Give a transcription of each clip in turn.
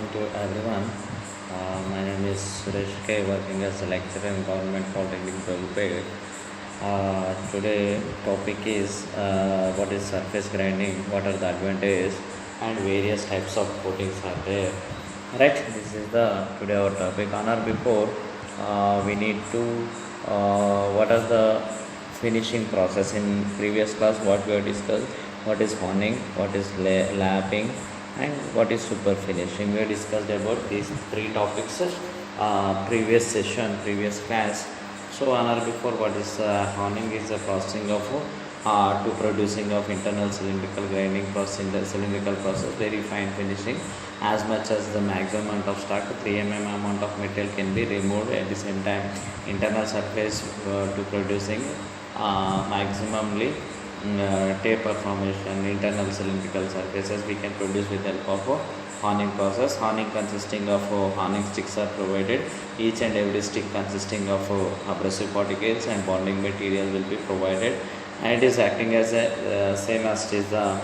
morning to everyone. My name is Suresh K, working as a lecturer in Government Polytechnic Belpete. Today topic is what is surface grinding, what are the advantages and various types of coatings are there. Right, this is the today our topic. On or before, we need to what are the finishing process in previous class what we have discussed, what is honing, what is lapping and what is super finishing. We have discussed about these three topics previous session, previous class. So on or before, what is honing is the processing of to producing of internal cylindrical grinding process, the cylindrical process, very fine finishing. As much as the maximum amount of stock, 3 mm amount of material can be removed. At the same time, internal surface to producing maximally taper formation, internal cylindrical surfaces we can produce with help of honing process. Honing consisting of honing sticks are provided. Each and every stick consisting of abrasive particles and bonding material will be provided, and it is acting as a same as it is the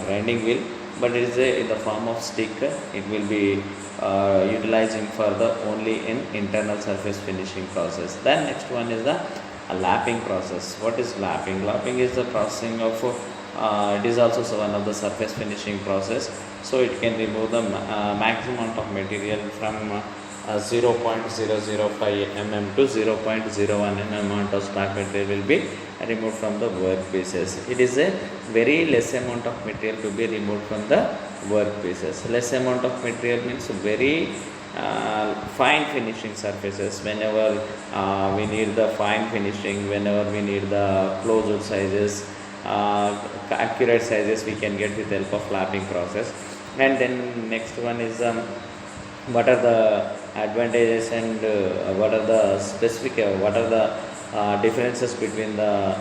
grinding wheel, but it is in the form of stick. It will be utilizing further only in internal surface finishing process. Then next one is the lapping process. What is lapping? Lapping is the processing of it is also one of the surface finishing process. So it can remove the maximum amount of material from 0.005 mm to 0.01 mm amount of scrap material will be removed from the workpieces. It is a very less amount of material to be removed from the workpieces. Less amount of material means very fine finishing surfaces. Whenever we need the fine finishing, whenever we need the closed sizes, accurate sizes we can get with help of lapping process. And then next one is what are the advantages and what are the specific what are the differences between the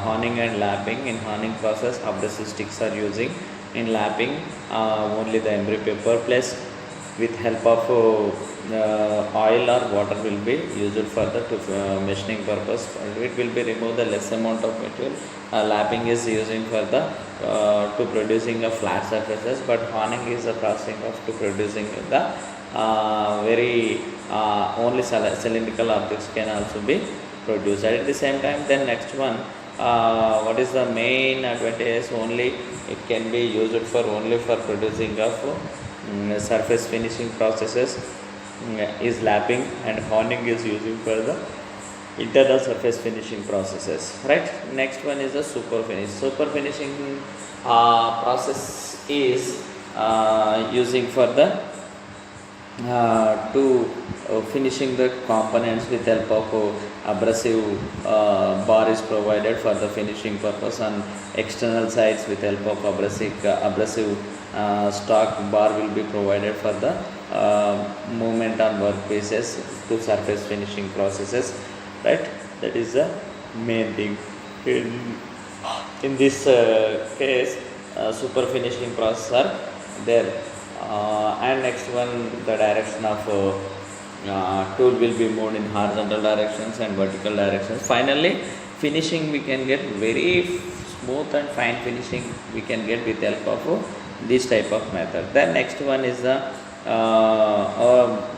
honing and lapping. In honing process, abrasive sticks are using. In lapping, only the emery paper plus with help of oil or water will be used for the machining purpose. It will be remove the less amount of material. Lapping is using for the to producing a flat surfaces, but honing is the processing of to producing the very only cylindrical objects can also be produced at the same time. Then next one, what is the main advantage? Only it can be used for only for producing of surface finishing processes is lapping, and honing is using for the internal surface finishing processes. Right. Next one is the super finish. Super finishing process is using for the to finishing the components with help of abrasive bar is provided for the finishing purpose. On external sides with help of abrasive stock bar will be provided for the movement on workpieces to surface finishing processes. Right, that is the main thing. In this case, super finishing process are there. And next one, the direction of tool will be moved in horizontal directions and vertical directions. Finally, finishing we can get very smooth and fine finishing we can get with help of this type of method. Then next one is the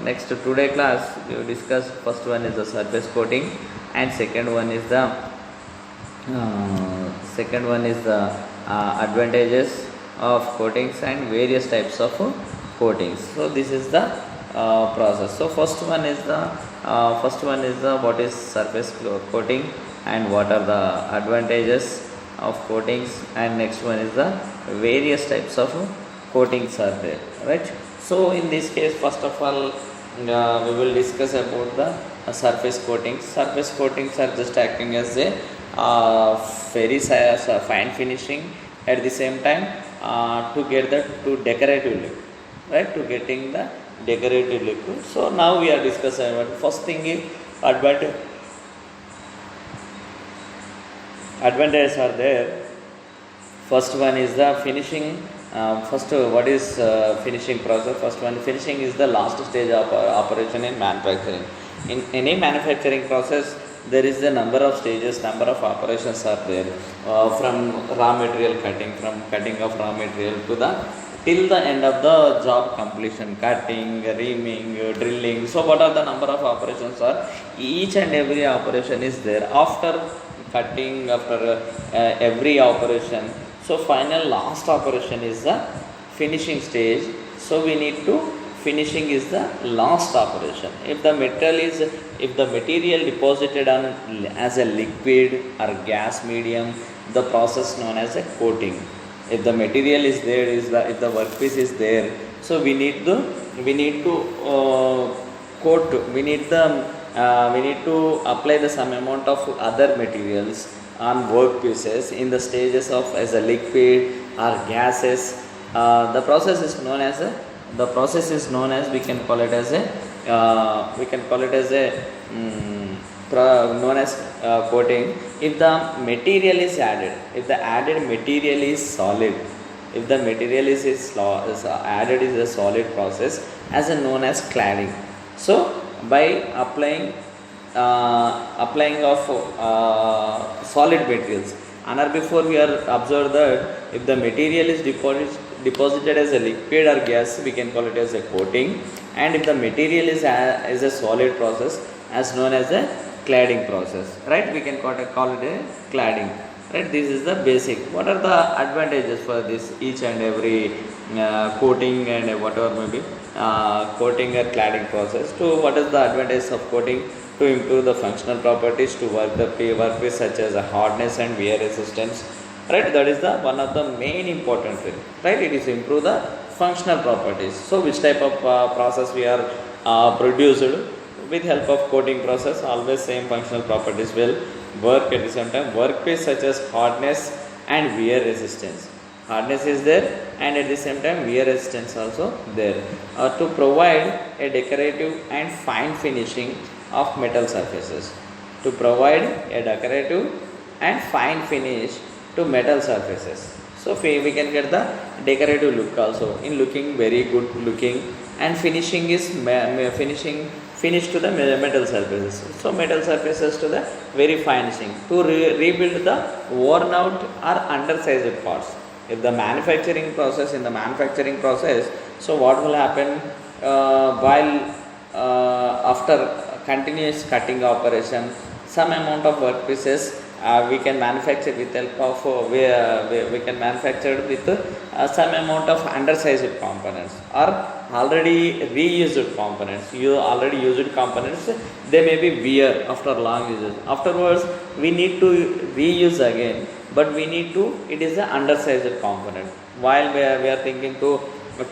next today class we will discuss. First one is the surface coating, and second one is the advantages of coatings and various types of coatings. So this is the process. So first one is the what is surface coating and what are the advantages of coatings, and next one is the various types of coatings are there. Right. So in this case, first of all, we will discuss about the surface coatings. Surface coatings are just acting as a very fine finishing, at the same time to get the to decorative look, right, to getting the decorative look. So now we are discussing about first thing is advantages are there. First one is the finishing. What is finishing process? First one, finishing is the last stage of operation in manufacturing. In any manufacturing process, there is a number of stages, number of operations are there, from raw material cutting, from cutting of raw material to the till the end of the job completion, cutting, reaming, drilling. So what are the number of operations are? Each and every operation is there. After cutting, after every operation, so final last operation is the finishing stage. So we need to finishing is the last operation. If the material deposited on as a liquid or gas medium, the process known as a coating. If the material is there, if the workpiece is there, so we need to coat. We need to apply the some amount of other materials on workpieces in the stages of as a liquid or gases. The process is known as we can call it as known as coating. If the material is added, if the added material is solid, if the material is added is a solid process as a known as cladding. So by applying of solid materials, and before we are observed that if the material is deposited as a liquid or gas, we can call it as a coating, and if the material is a solid process as known as a cladding process, right? We can call it a cladding, right? This is the basic. What are the advantages for this each and every coating and whatever may be coating or cladding process? To what is the advantage of coating? To improve the functional properties, to work the workpiece such as hardness and wear resistance, right? That is the one of the main important thing, right? It is improve the functional properties. So which type of process we are produced with help of coating process? Always same functional properties will work. At the same time, workpiece such as hardness and wear resistance. Hardness is there, and at the same time wear resistance also there, to provide a decorative and fine finishing of metal surfaces. To provide a decorative and fine finish to metal surfaces. So we can get the decorative look also, in looking very good looking, and finishing is finish to the metal surfaces. So metal surfaces to the very finishing, to rebuild the worn out or undersized parts. If the manufacturing process, so what will happen while after continuous cutting operation, some amount of workpieces we can manufacture with help of we can manufacture with some amount of undersized components or already reused components. Already used components, they may be wear after long uses. Afterwards we need to reuse again, but we need to, it is an undersized component. While we are thinking to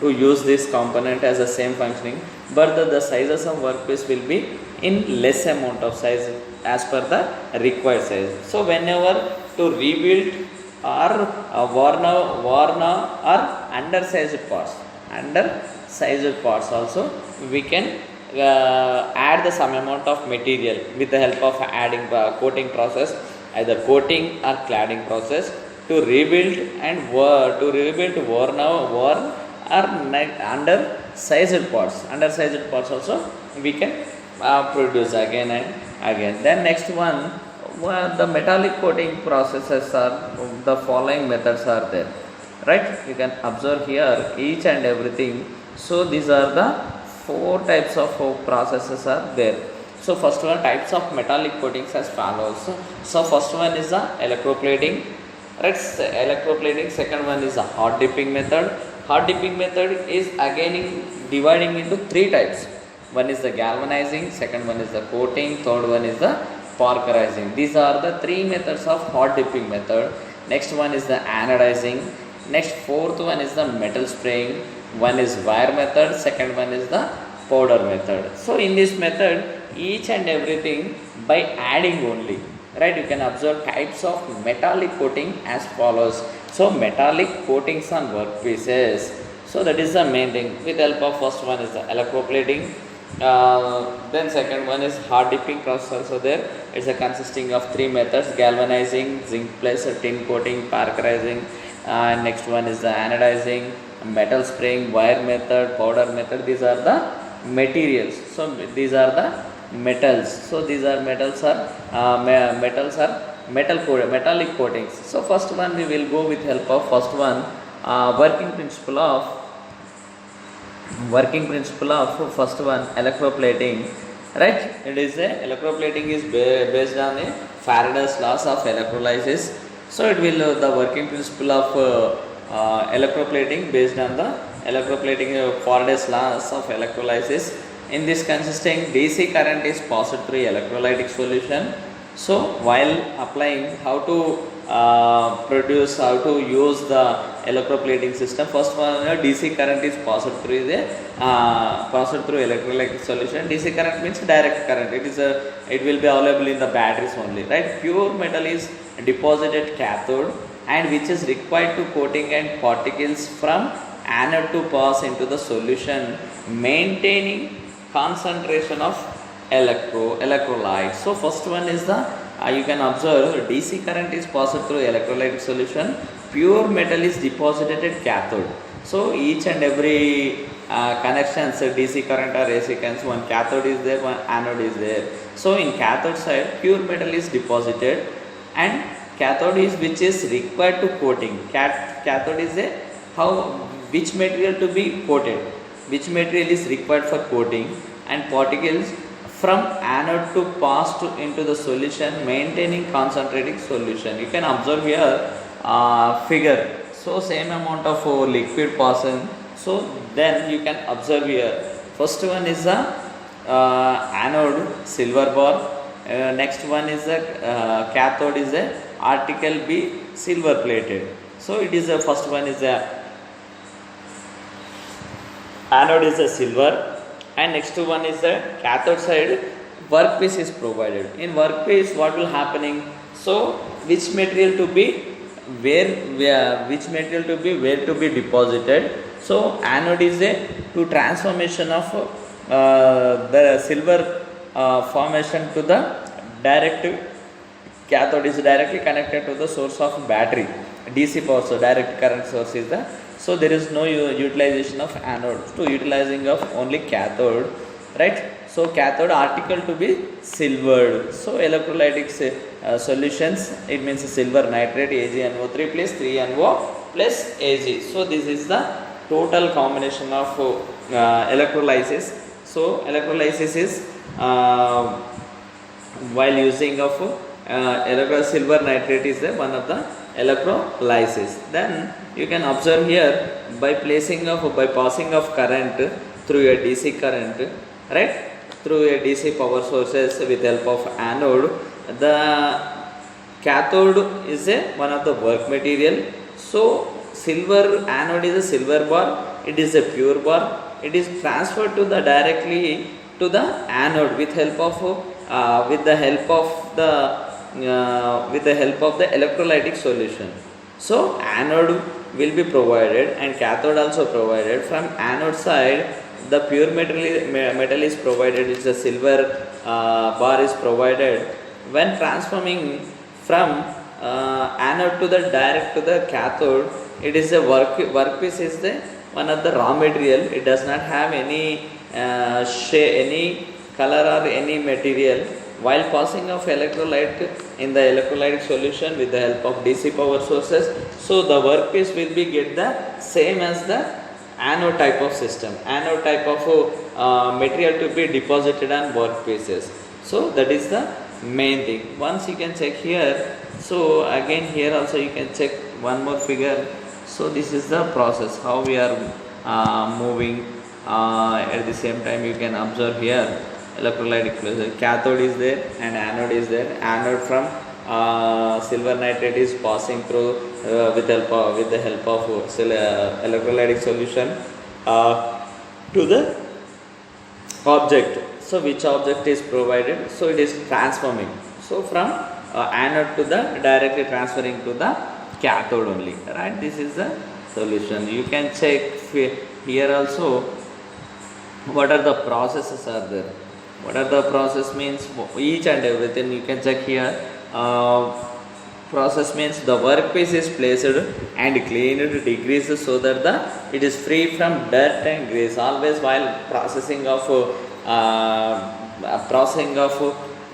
use this component as the same functioning, but the sizes of workpiece will be in less amount of size as per the required size. So whenever to rebuild or worn out or undersized parts also, we can add the some amount of material with the help of adding coating process, either coating or cladding process, to rebuild and worn or undersized parts also we can produce again and again. Then next one, the metallic coating processes are the following methods are there, right? You can observe here each and everything. So these are the 4 types of processes are there. So first one, types of metallic coatings as follows. So first one is the electroplating, right? Electroplating. Second one is the hot dipping method. Hot dipping method is again dividing into 3 types. One is the galvanizing, second one is the coating, third one is the parkerizing. These are the 3 methods of hot dipping method. Next one is the anodizing. Next, fourth one is the metal spraying. One is wire method, second one is the powder method. So in this method, each and everything by adding only, right? You can observe types of metallic coating as follows. So metallic coatings on workpieces. So that is the main thing. With help of first one is the electroplating. Then second one is hard dipping process also there. It's a consisting of 3 methods: galvanizing, zinc plus tin coating, parkerizing. Next one is the anodizing, metal spraying, wire method, powder method. These are the materials. So these are the metals. So these are metallic coatings. So first one we will go with help of first one, working principle of Working principle of first one, electroplating, right? It is a electroplating is based on the Faraday's laws of electrolysis. So it will the working principle of electroplating based on the electroplating Faraday's laws of electrolysis. In this consisting DC current is passed through electrolytic solution. So while applying how to produce, how to use the electroplating system, first one DC current is passed through the passed through electrolytic solution. DC current means direct current. It will be available in the batteries only, right? Pure metal is deposited cathode and which is required to coating and particles from anode to pass into the solution, maintaining concentration of electrolyte. So first one is the you can observe DC current is passed through electrolytic solution, pure metal is deposited at cathode. So each and every connections, DC current or AC currents, one cathode is there, one anode is there. So in cathode side pure metal is deposited and cathode is which is required to coating. Cathode is a which material to be coated, which material is required for coating, and particles from anode to pass into the solution, maintaining concentrating solution. You can observe here figure. So same amount of liquid passing. So then you can observe here. First one is the anode silver bar. Next one is the cathode is a article B silver plated. So it is the first one is the anode is a silver. And next one is the cathode side workpiece is provided. In workpiece what will happening? So which material to be which material to be where to be deposited. So anode is a to transformation of the silver formation to the direct. Cathode is directly connected to the source of battery, DC power, so direct current source is the. So there is no utilization of anode, to utilizing of only cathode, right? So cathode article to be silvered. So electrolytic solutions, it means silver nitrate AgNO3 plus 3NO plus Ag. So this is the total combination of electrolysis. So electrolysis is while using of silver nitrate is one of the electrolysis. Then you can observe here by passing of current through a DC current, right, through a DC power sources with help of anode. The cathode is one of the work material. So silver anode is a silver bar, it is a pure bar, it is transferred to the directly to the anode with help of with the help of the electrolytic solution. So anode will be provided and cathode also provided. From anode side the pure metal is provided, is a silver bar is provided. When transforming from anode to the direct to the cathode, it is a workpiece is the one of the raw material. It does not have any any color or any material. While passing of electrolyte in the electrolytic solution with the help of DC power sources, so the workpiece will be get the same as the anode type of system, anode type of material to be deposited on workpieces. So that is the main thing. Once you can check here, so again here also you can check one more figure. So this is the process how we are moving. At the same time you can observe here electrolytic fluid, cathode is there and anode is there. Anode from silver nitrate is passing through with the help of electrolytic solution to the object. So which object is provided? So it is transforming. So from anode to the directly transferring to the cathode only, right? This is the solution. You can check here also what are the processes are there. What are the process means? Each and everything you can check here. Process means the workpiece is placed and cleaned, degreased so that it is free from dirt and grease. Always while processing of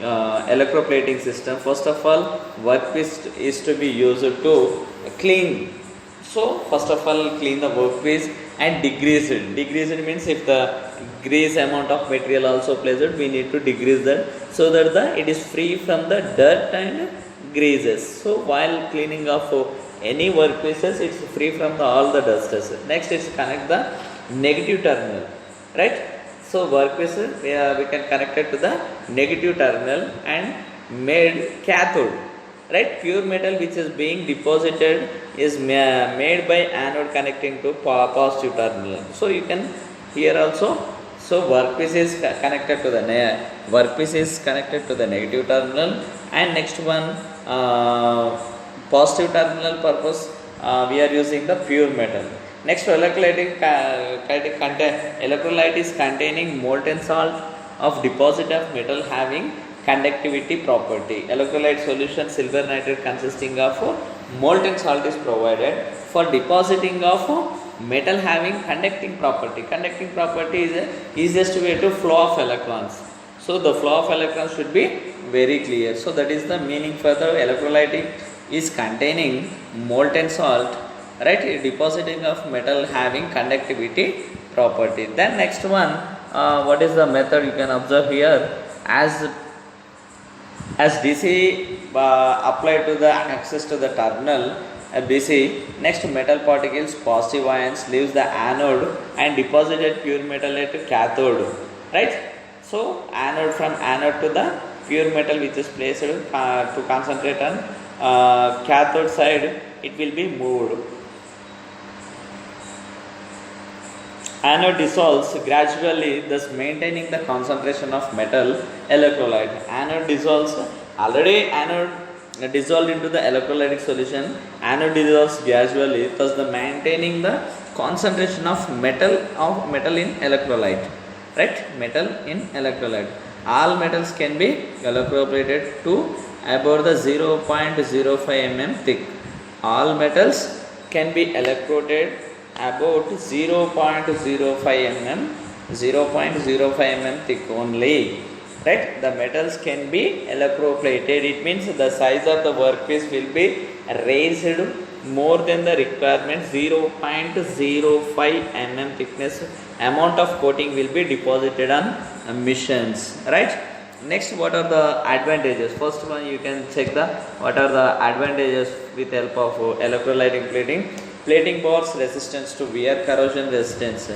electroplating system, first of all workpiece is to be used to clean. So first of all clean the workpiece and decrease it. Decrease it means if the grease amount of material also placed, we need to decrease that so that it is free from the dirt and greases. So while cleaning of any workpieces, it's free from all the dusters. Next is connect the negative terminal, right? So workpieces we can connect it to the negative terminal and made cathode, right? Pure metal which is being deposited is made by anode connecting to positive terminal. So you can here also, so workpiece is connected to the negative terminal, and next one positive terminal purpose we are using the pure metal. Next, electrolyte is containing molten salt of deposit of metal having conductivity property. Electrolyte solution silver nitrate consisting of molten salt is provided for depositing of metal having conducting property. Conducting property is the easiest way to flow of electrons. So the flow of electrons should be very clear. So that is the meaning for the electrolyte is containing molten salt, right? Depositing of metal having conductivity property. Then next one, what is the method you can observe here? As DC applied to the access to the terminal BC, next metal particles positive ions leaves the anode and deposited pure metal at cathode, right? So anode, from anode to the pure metal which is placed to concentrate on cathode side, it will be moved. Anode dissolves gradually, thus maintaining the concentration of metal electrolyte. Anode dissolves, already anode dissolved into the electrolytic solution. Anode dissolves gradually, thus the maintaining the concentration of metal in electrolyte, right? Metal in electrolyte. All metals can be electroplated to about the 0.05 mm thick. All metals can be electroplated about 0.05 mm thick only, right? The metals can be electroplated. It means the size of the workpiece will be raised more than the requirement. 0.05 mm thickness amount of coating will be deposited on machines, right? Next, what are the advantages? First one, you can check what are the advantages with help of electrolytic plating. Plating bars resistance to wear, corrosion resistance.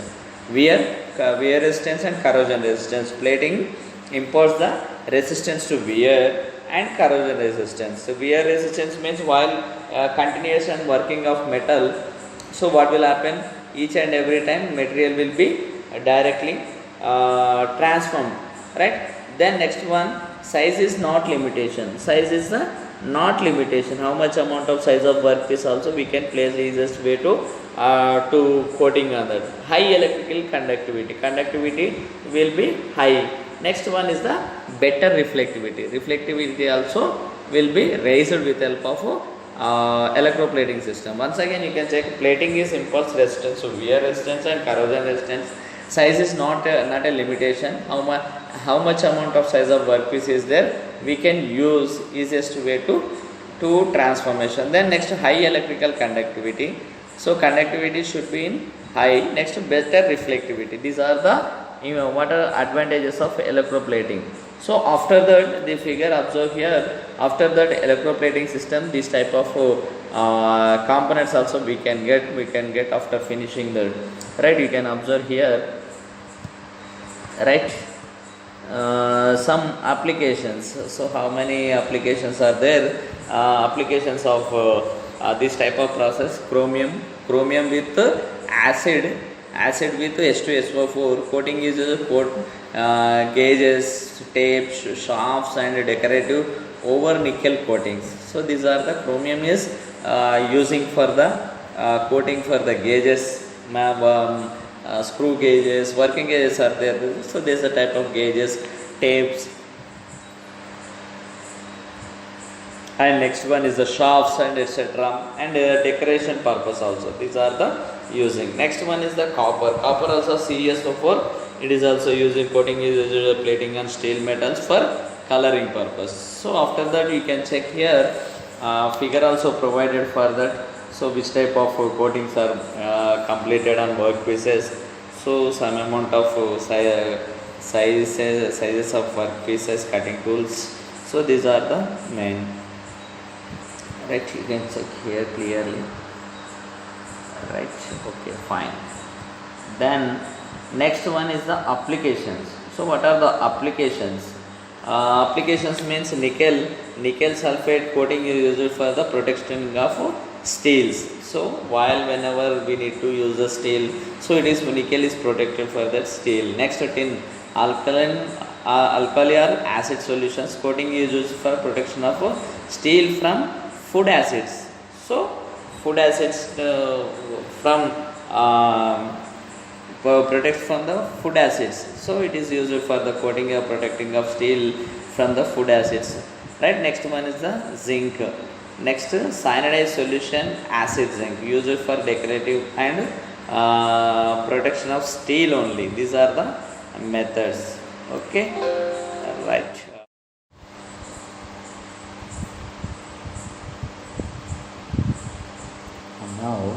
Wear resistance and corrosion resistance. Plating imparts the resistance to wear and corrosion resistance. So wear resistance means while continuous and working of metal, so what will happen? Each and every time material will be directly transformed, right? Then next one, size is not limitation. Size is the not limitation. How much amount of size of workpiece also we can place the easiest way to coating on that. High electrical conductivity. Conductivity will be high. Next one is the better reflectivity. Reflectivity also will be raised with help of electroplating system. Once again, you can check plating is impulse resistance, so wear resistance and corrosion resistance. Size is not a limitation. How much amount of size of workpiece is there, we can use easiest way to transformation. Then next, high electrical conductivity. So conductivity should be in high. Next, better reflectivity. These are the what are advantages of electroplating. So after that, the figure observe here, after that electroplating system, this type of components also we can get after finishing that, right? You can observe here, right? Some applications. So how many applications are there? Applications of this type of process: chromium with acid with H2SO4. Coating is gauges, tapes, shafts and decorative over nickel coatings. So these are the chromium is using for the coating for the gauges, screw gauges, working gauges are there. So there is a type of gauges, tapes, and next one is the shafts and etc. and decoration purpose also. These are the using. Next one is the copper. Copper also CSO4. It is also using coating is plating on steel metals for coloring purpose. So after that, you can check here figure also provided for that. So which type of coatings are completed on workpieces? So some amount of sizes of workpieces, cutting tools. So these are the main. Right, you can check here clearly. Right, okay, fine. Then next one is the applications. So what are the applications? Applications means nickel sulfate coating is used for the protection of steels. So while whenever we need to use the steel, so it is nickel is protected for that steel. Next tin alkali or acid solutions coating is used for protection of steel from food acids. So food acids from protect from the food acids. So it is used for the coating or protecting of steel from the food acids. Right. Next one is the zinc. Next cyanidized solution acid zinc used for decorative and protection of steel only. These are the methods. Okay. Right. Now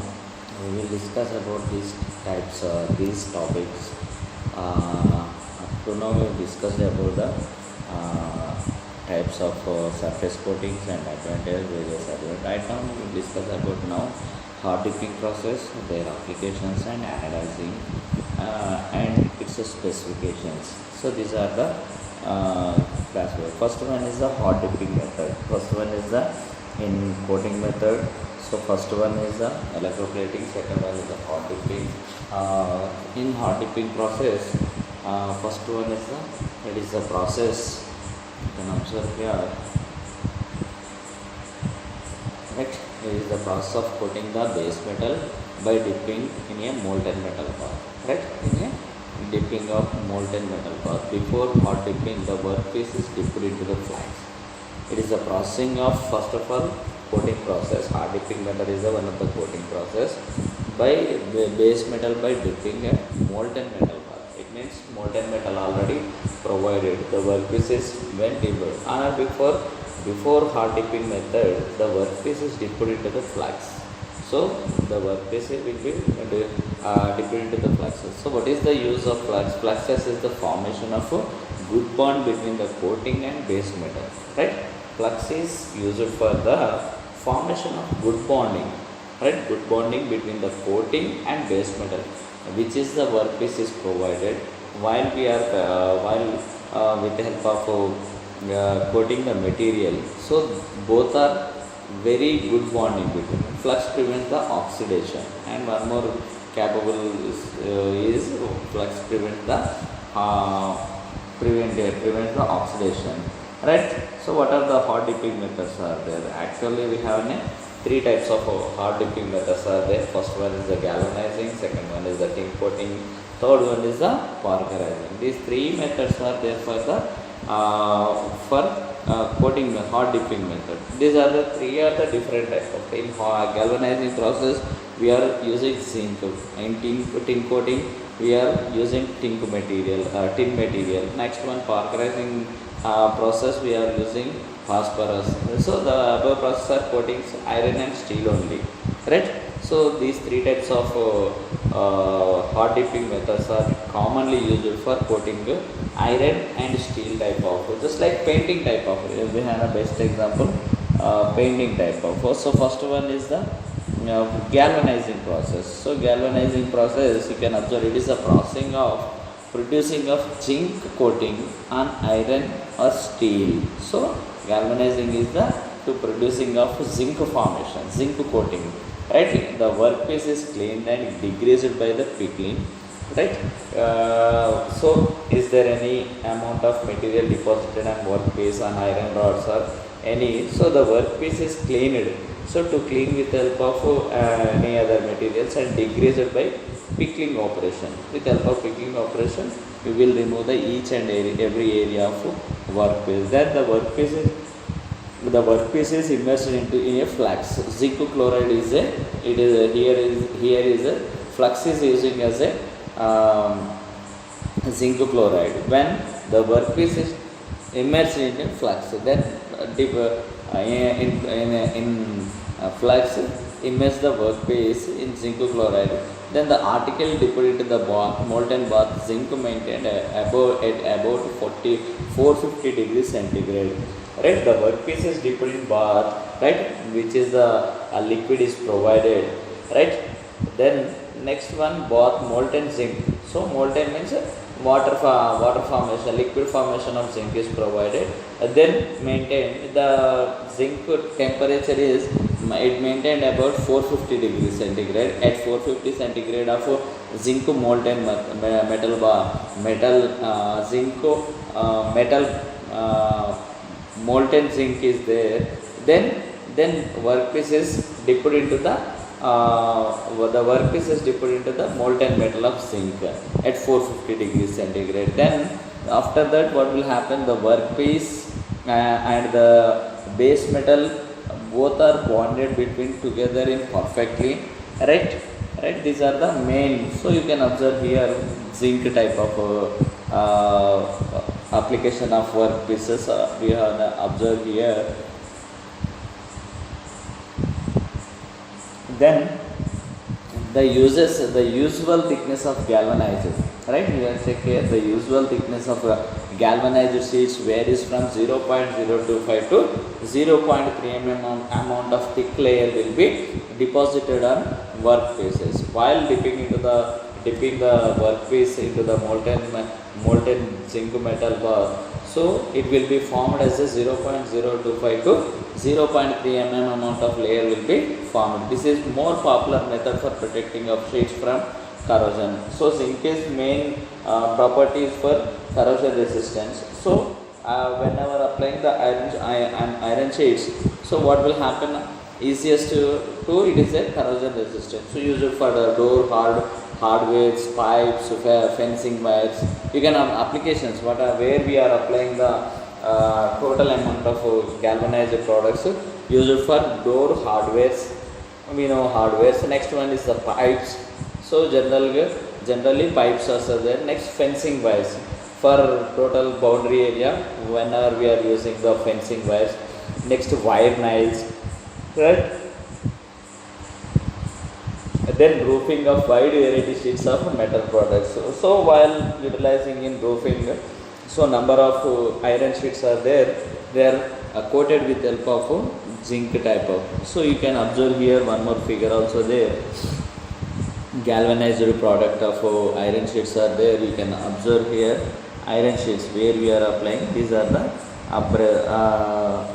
we will discuss about these types, these topics. Up to now we have discussed about the types of surface coatings and advantages, various advantages. Right now we will discuss about now hard dipping process, their applications and analyzing and its specifications. So these are the class. First one is the hard dipping method. First one is the in coating method. So first one is the electroplating, second one is the hot dipping. In hot dipping process, first one is the process. You can observe here. Right, it is the process of coating the base metal by dipping in a molten metal bath. Right, in a dipping of molten metal bath. Before hot dipping, the workpiece is dipped into the flax. It is the processing of first of all coating process. Hard dipping method is one of the coating process by base metal by dipping a molten metal bath. It means molten metal already provided. The workpiece is when dipped. And before hard dipping method, the workpiece is dipped into the flax. So the workpiece will be dipped into the flaxes. So what is the use of flax? Flaxes is the formation of a good bond between the coating and base metal. Right? Flux is used for the formation of good bonding, right? Good bonding between the coating and base metal, which is the workpiece is provided while we are with the help of coating the material. So both are very good bonding between. Flux prevents the oxidation, and one more capable is flux prevents the oxidation. Right. So what are the hard dipping methods are there? Actually we have three types of hard dipping methods are there. First one is the galvanizing, second one is the tin coating, third one is the parkerizing. These three methods are there for the coating hard dipping method. These are the three are the different types of. In galvanizing process we are using zinc. In tin coating we are using tin material. Next one parkerizing process we are using phosphorus. So the above process are coatings iron and steel only, right? So these three types of hard dipping methods are commonly used for coating iron and steel type of, just like painting type of. We have a best example, painting type of. So first one is the galvanizing process. So galvanizing process, you can observe it is a processing of producing of zinc coating on iron or steel. So galvanizing is the to producing of zinc formation, zinc coating. Right, the workpiece is cleaned and degreased by the pickling. Right. So is there any amount of material deposited on workpiece on iron rods or any? So the workpiece is cleaned. So to clean with the help of any other materials and degreased by pickling operation. With the help of pickling operation, we will remove the each and every area of workpiece. Then the workpiece is immersed into in a flux. Zinc chloride is here is a flux is using as a zinc chloride. When the workpiece is immersed in flux, then dip in flux, immerse the workpiece in zinc chloride. Then the article dipped into the molten bath zinc maintained about 450 degrees centigrade. Right, the workpiece is dipped in bath, right, which is the liquid is provided, right. Then next one, bath molten zinc. So molten means water formation, liquid formation of zinc is provided. Then maintain the zinc temperature is it maintained about 450 degrees centigrade. At 450 centigrade of zinc molten zinc metal molten zinc is there. Then workpiece is dipped into the workpiece is dipped into the molten metal of zinc at 450 degrees centigrade. Then after that, what will happen? The workpiece and the base metal both are bonded between together in perfectly, right. These are the main. So you can observe here zinc type of application of workpieces we have observed here. Then the usual thickness of galvanizer, right. You can check here the usual thickness of galvanized sheets varies from 0.025 to 0.3 mm amount of thick layer will be deposited on workpieces while dipping the workpiece into the molten zinc metal bath. So it will be formed as a 0.025 to 0.3 mm amount of layer will be formed. This is more popular method for protecting of sheets from corrosion. So zinc is main properties for corrosion resistance. So whenever applying the iron sheets, so what will happen? Easiest to it is a corrosion resistance. So use it for the door hardwares, pipes, fencing wires. You can have applications where we are applying the total amount of galvanized products. Use it for door hardwares. We know hardwares. Next one is the pipes. So generally pipes are there. Next, fencing wires for total boundary area whenever we are using the fencing wires. Next, wire nails, right. Then roofing of wide variety sheets of metal products. So while utilizing in roofing, so number of iron sheets are there. They are coated with help of zinc type of. So you can observe here one more figure also there. Galvanized product of iron sheets are there. You can observe here iron sheets where we are applying. These are the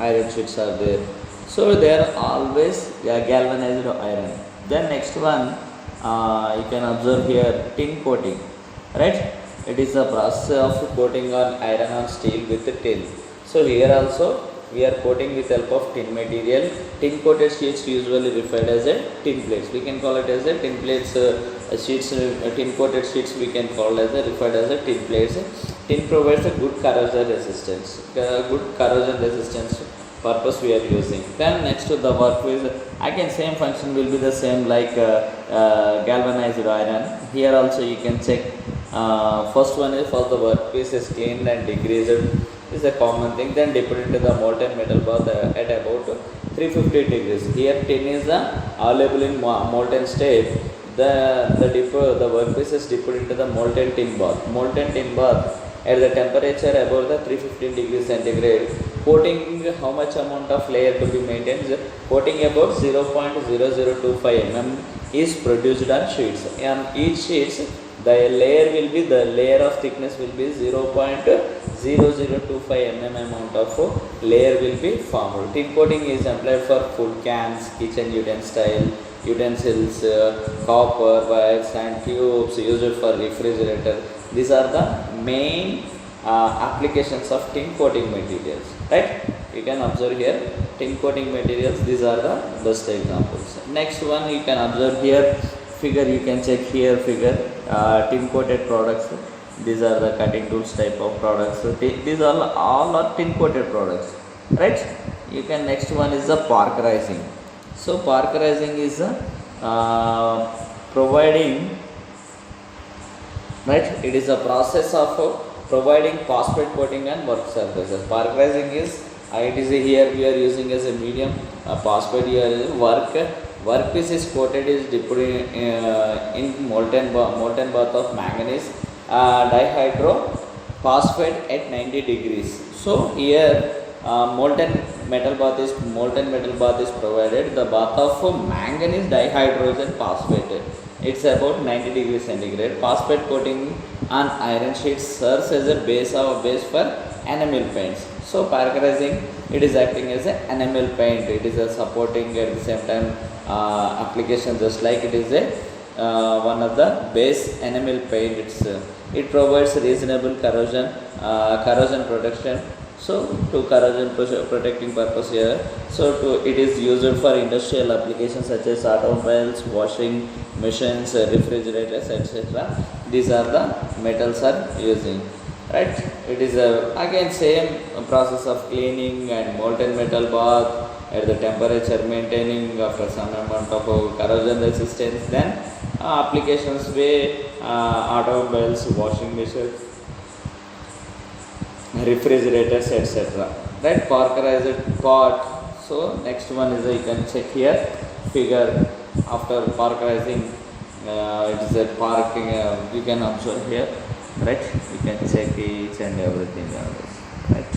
iron sheets are there. So they are always galvanized iron. Then next one, you can observe here tin coating, right. It is a process of coating on iron on steel with tin. So here also we are coating with help of tin material. Tin coated sheets usually referred as a tin plates. We can call it as a tin plates sheets. Tin coated sheets we can call as referred as a tin plates. Tin provides a good corrosion resistance. Purpose we are using. Then next to the workpiece, again same function will be the same like galvanized iron. Here also you can check. First one is for the workpiece is cleaned and degreased, is a common thing. Then dipped into the molten metal bath at about 350 degrees. Here tin is available in molten state. The workpiece is dipped into the molten tin bath. At the temperature above the 315 degrees centigrade. Coating, how much amount of layer to be maintained? Coating about 0.0025 mm is produced on sheets. On each sheets, the layer of thickness will be 0.0025 mm amount of layer will be formed. Tin coating is applied for food cans, kitchen utensils, copper wires and tubes used for refrigerator. These are the main applications of tin coating materials, right. You can observe here tin coating materials. These are the best examples. Next one, you can observe here figure. You can check here figure tin coated products. These are the cutting tools type of products. So these all are tin coated products, right. You can next one is the parkerizing. So parkerizing is providing, right. It is a process of providing phosphate coating on work surfaces. Parkerizing is it is here we are using as a medium phosphate here work Workpiece is coated is dipped in molten bath of manganese dihydrophosphate at 90 degrees. So here molten metal bath is provided. The bath of manganese dihydrogen phosphate. It's about 90 degrees centigrade. Phosphate coating on iron sheets serves as a base for enamel paints. So parkerizing, it is acting as an enamel paint. It is a supporting at the same time application, just like it is a one of the base enamel paint. It provides reasonable corrosion protection. So to corrosion protecting purpose here, so it is used for industrial applications such as automobiles, washing machines, refrigerators, etc. These are the metals are using, right? It is again same process of cleaning and molten metal bath at the temperature, maintaining after some amount of corrosion resistance. Then applications where automobiles, washing machines, refrigerators, etc. Right? Parkerized pot. So next one is you can check here figure after parkerizing. It is a parking. You can observe here, right? You can check each and everything on this, right?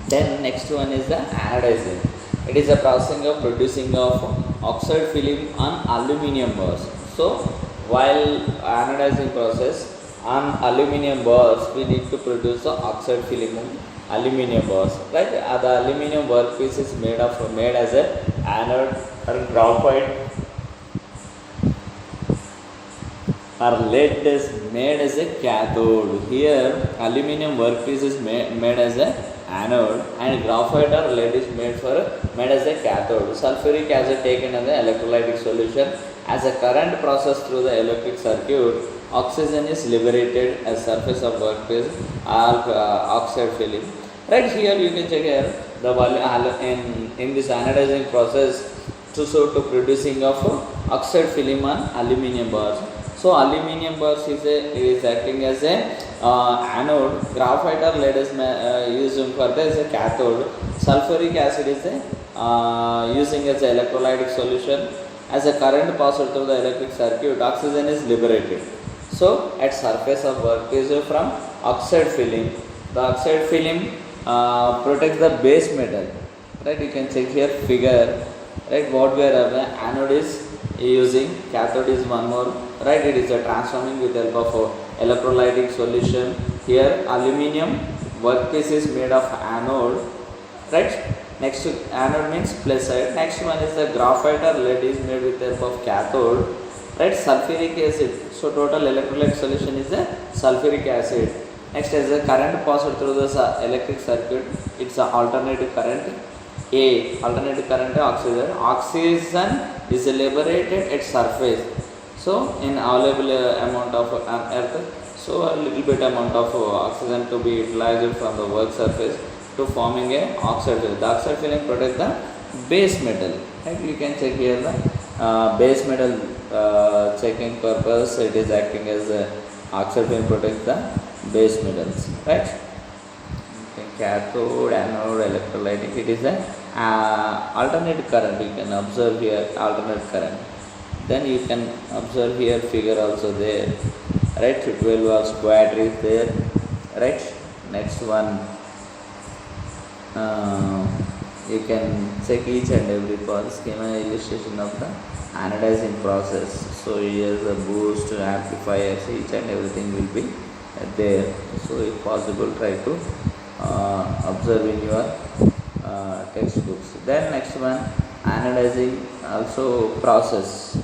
Then next one is the anodizing. It is a processing of producing of oxide film on aluminium bars. So while anodizing process on aluminium bars, we need to produce the oxide film on aluminium bars, right? The aluminium workpiece is made as a anode or graphite, or lead is made as a cathode. Here aluminium workpiece is made as a anode and graphite or lead is made as a cathode. Sulfuric acid taken as the electrolytic solution. As a current process through the electric circuit, oxygen is liberated as surface of workpiece or oxide film. Right here you can check here the in this anodizing process to producing of oxide film on aluminium bars. So aluminium bars is acting as a anode. Graphite or lead is used for as a cathode. Sulfuric acid is using as a electrolytic solution. As a current passes through the electric circuit, oxygen is liberated. So at surface of workpiece from oxide film. The oxide film protects the base metal. Right? You can check here figure. Right? What we are anode is using, cathode is one more. Right? It is a transforming with help of electrolytic solution. Here aluminium workpiece is made of anode. Right? Next anode means plus side. Next one is the graphite or lead is made with help of cathode. Right? Sulfuric acid. So total electrolyte solution is the sulfuric acid. Next is the current passed through the electric circuit. It's an alternative current. Alternative current oxygen. Oxygen is liberated at surface. So in available amount of earth. So a little bit amount of oxygen to be utilized from the work surface to forming a oxide film. The oxide film protects the base metal. Right? You can check here the base metal checking purpose. It is acting as a oxide film protects the base metals. Right? Okay. Cathode, anode, electrolytic. It is a alternate current. You can observe here alternate current. Then you can observe here figure also there. Right? 12 volts battery is there. Right? Next one. You can check each and every part schema illustration of the anodizing process. So here the boost, amplifiers, each and everything will be there. So if possible try to observe in your textbooks. Then next one, anodizing also process,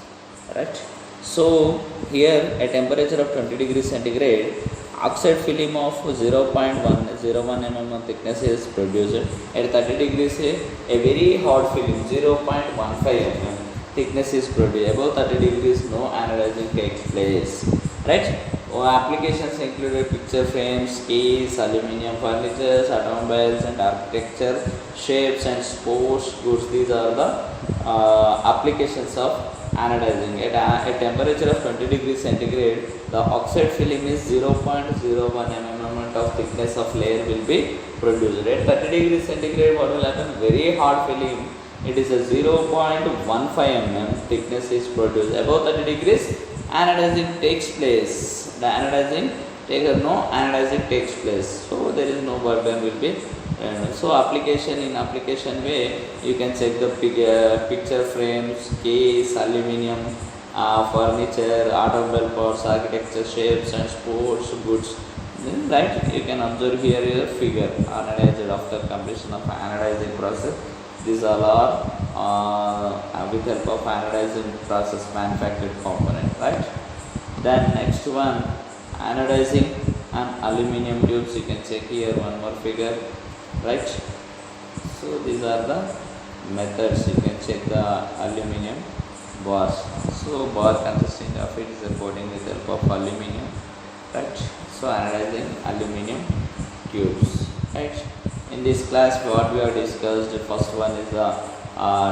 right? So here at temperature of 20 degrees centigrade, oxide film of 0.101 mm thickness is produced. At 30 degrees a very hot film 0.15 mm thickness is produced. Above 30 degrees no anodizing takes place. Right? Applications include picture frames, keys, aluminium furniture, automobiles and architecture, shapes and sports goods. These are the applications of anodizing. At a temperature of 20 degrees centigrade, the oxide film is 0.01 mm of thickness of layer will be produced. At 30 degrees centigrade, what will happen? Very hard film, it is a 0.15 mm thickness is produced. Above 30 degrees, anodizing takes place. The anodizing takes place. So there is no burden will be. So application way, you can check the picture frames, case, aluminium, furniture, automobile parts, architecture, shapes and sports goods. Then, right, you can observe here a figure anodized after completion of anodizing process. These all are with help of anodizing process manufactured component, right? Then next one, anodizing and aluminium tubes. You can check here one more figure, right? So these are the methods. You can check the aluminium bars. So bar consisting of it is a coating with help of aluminium, right? So anodizing aluminium tubes, right? In this class, what we have discussed, the first one is the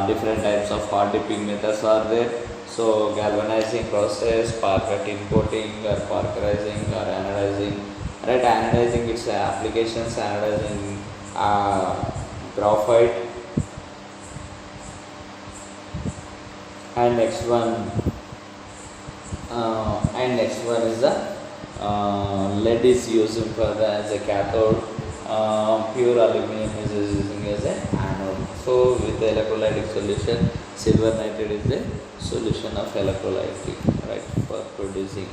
different types of hard dipping methods are there. So galvanizing process, Parker tin coating, or parkerizing, or anodizing. Right, anodizing its applications, anodizing graphite, and next one is the lead is used as a cathode. Pure aluminum is using as an anode. So with the electrolytic solution, silver nitrate is the solution of electrolytic, right, for producing,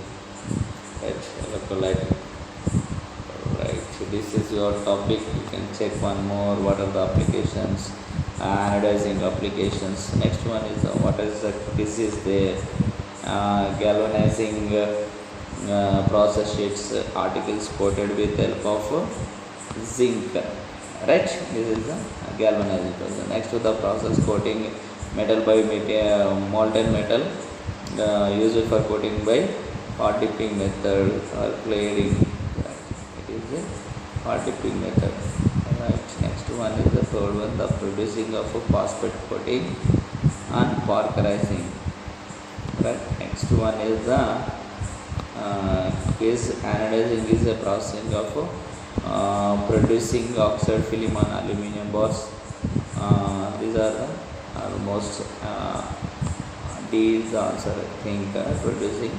right, electrolytic. Right, so this is your topic. You can check one more, what are the applications, anodizing applications. Next one is what is the disease there, galvanizing process sheets, articles coated with help of zinc, right? This is the galvanizing process. Next to the process, coating metal by molten metal, used for coating by hot dipping method or plating. It is a hot dipping method, right? Next one is the third one, the producing of a phosphate coating and parkerizing, right? Next one is the anodizing is a processing of producing oxide film on aluminium bars. These are the almost D is the answer, I think, producing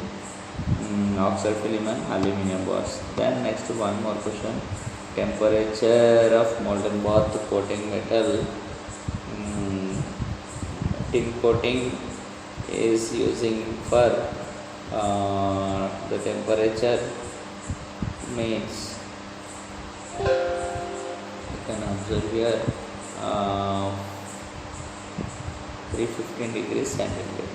oxide film on aluminium bars. Then next one more question, temperature of molten bath coating metal. Tin coating is using for the temperature means, you can observe here 315 degrees centigrade.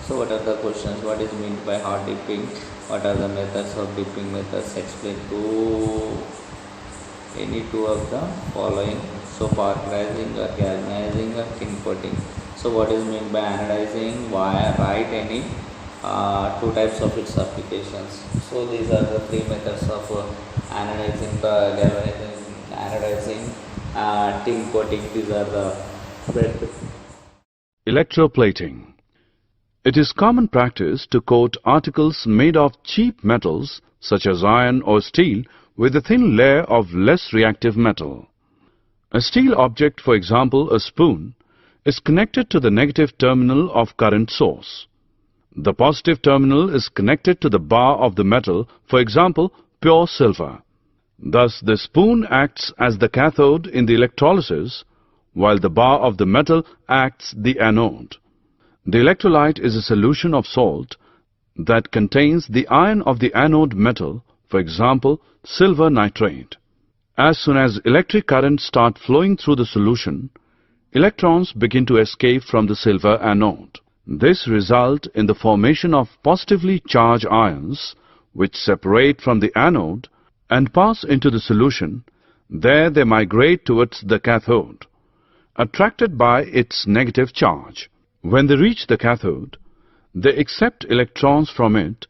So what are the questions? What is meant by hard dipping? What are the methods of dipping methods? Explain to any two of the following. So parkerizing or galvanizing or tin coating. So what is meant by anodizing? Why? Write any two types of its applications. So these are the three methods of anodizing, galvanizing, anodizing, tin coating. These are the methods. Electroplating. It is common practice to coat articles made of cheap metals such as iron or steel with a thin layer of less reactive metal. A steel object, for example a spoon, is connected to the negative terminal of current source. The positive terminal is connected to the bar of the metal, for example pure silver. Thus the spoon acts as the cathode in the electrolysis, while the bar of the metal acts the anode. The electrolyte is a solution of salt that contains the ion of the anode metal, for example silver nitrate. As soon as electric currents start flowing through the solution, electrons begin to escape from the silver anode. This results in the formation of positively charged ions which separate from the anode and pass into the solution. There they migrate towards the cathode, attracted by its negative charge. When they reach the cathode, they accept electrons from it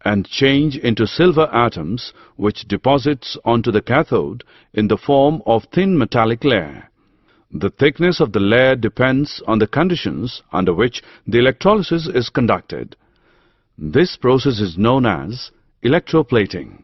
and change into silver atoms which deposits onto the cathode in the form of thin metallic layer. The thickness of the layer depends on the conditions under which the electrolysis is conducted. This process is known as electroplating.